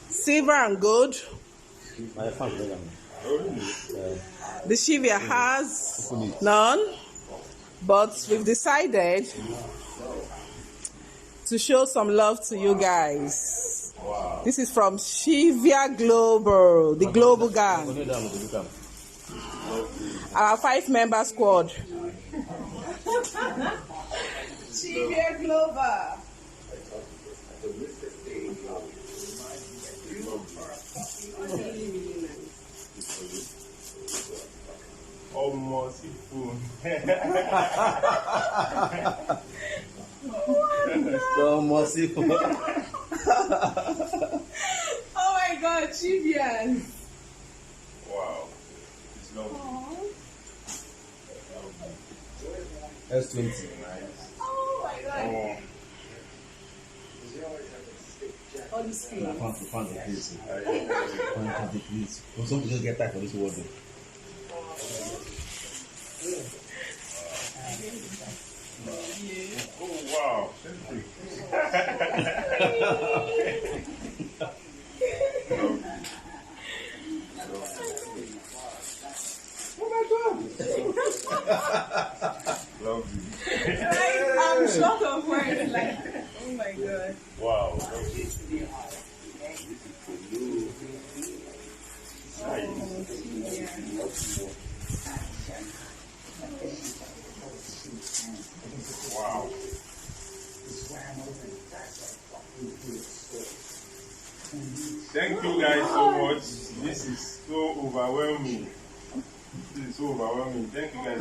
Silver and gold. The Chivia has none, but we've decided to show some love to you guys. Wow. This is from Chivia Global, the global gang. Our 5-member squad. Chivia Global. Almost spoon. So merciful. Oh my God, Chivians. Wow. It's lovely. That's 20. Oh my God. I found the place. Some people just get tired for this word. Oh wow. Oh my God. Lovely. I'm short of words. Like, oh my God. Wow. Wow. Thank you guys so much. This is so overwhelming. This is so overwhelming. Thank you guys.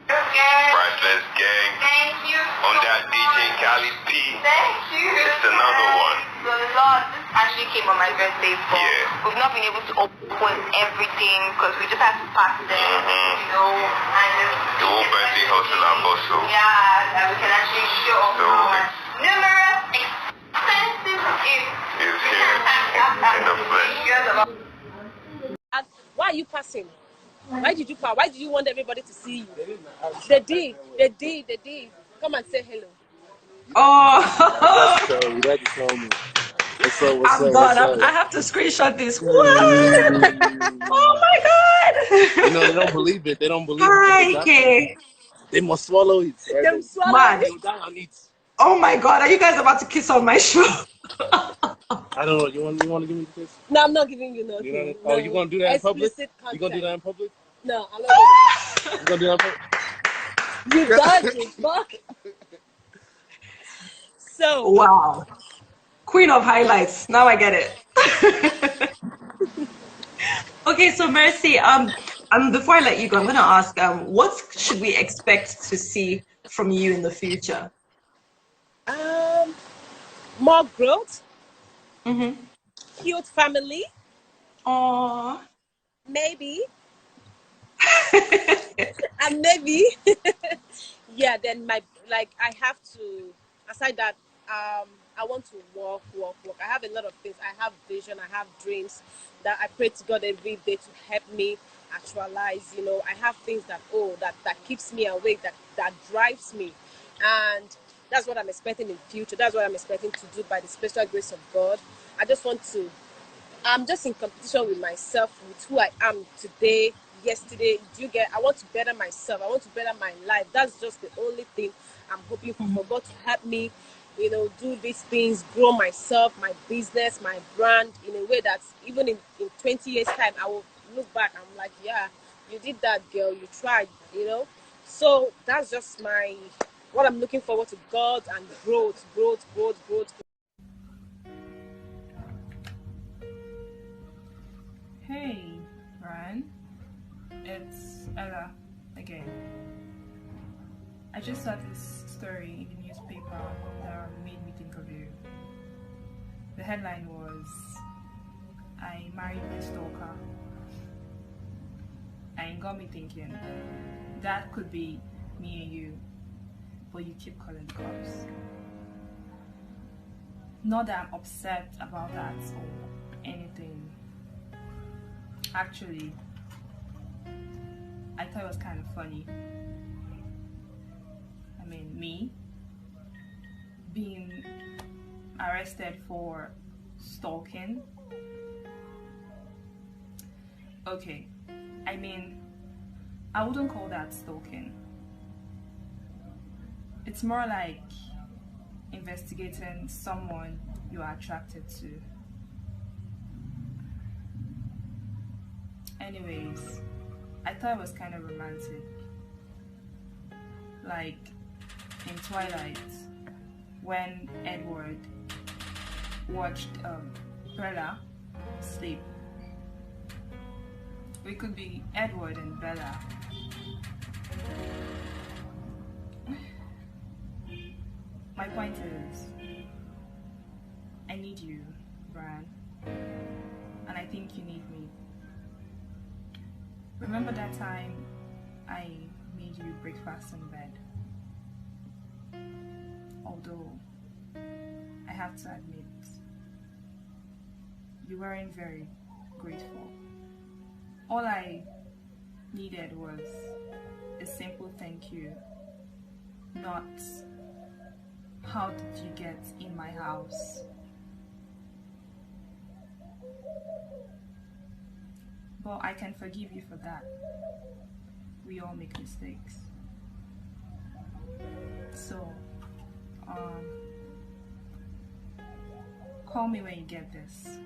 Priceless gang. Thank you. On that DJ Cali P. Thank you. It's another one. So Lord, this actually came on my birthday, but Yeah. we've not been able to open everything because we just have to pass them, you know, and The whole birthday hustle and bustle. yeah, that we can actually show off So, our numerous expensive gifts. Is here in the flesh. Why are you passing? Why did you pass? Why did you want everybody to see you? They did. Come and say hello. Oh, You got to tell me. What's I'm done. I have to screenshot this. What? Oh my God. You know, they don't believe it. They don't believe it. Hi, Kay. They must swallow it. Them swallow Mad. it. Down on it. Oh my God. Are you guys about to kiss on my show? I don't know. You want to give me the kiss? No, I'm not giving you nothing. You know, No. oh, you gonna do that in public? Explicit You gonna do that in public? No, I'm not giving You gonna do that in public? you. You dodged it, fuck. So, Wow. Queen of highlights. Now I get it. Okay, so Mercy, before I let you go, I'm gonna ask, what should we expect to see from you in the future? more growth, Mm-hmm. cute family, Aww. maybe, and maybe, yeah. Then I have to. Aside that, I want to work. I have a lot of things. I have vision. I have dreams that I pray to God every day to help me actualize. You know, I have things that keeps me awake, that drives me, and that's what I'm expecting in the future. That's what I'm expecting to do by the special grace of God. I'm just in competition with myself, with who I am today, yesterday. I want to better myself. I want to better my life. That's just the only thing I'm hoping for God to help me, you know, do these things, grow myself, my business, my brand in a way that even in 20 years' time, I will look back. I'm like, yeah, you did that, girl. You tried, you know. So that's just what I'm looking forward to, God, and growth. Hey, Ryan. It's Ella again. I just saw this story in the newspaper that made me think of you. The headline was, "I married my stalker." And it got me thinking, that could be me and you, but you keep calling the cops. Not that I'm upset about that or anything. Actually, I thought it was kind of funny. I mean, me being arrested for stalking. Okay, I mean, I wouldn't call that stalking. It's more like investigating someone you are attracted to. Anyways, I thought it was kind of romantic. Like in Twilight, when Edward watched Bella sleep. We could be Edward and Bella. My point is, I need you, Brian, and I think you need me. Remember that time I made you breakfast in bed? Although, I have to admit, you weren't very grateful. All I needed was a simple thank you, not how did you get in my house? But I can forgive you for that. We all make mistakes. So, call me when you get this.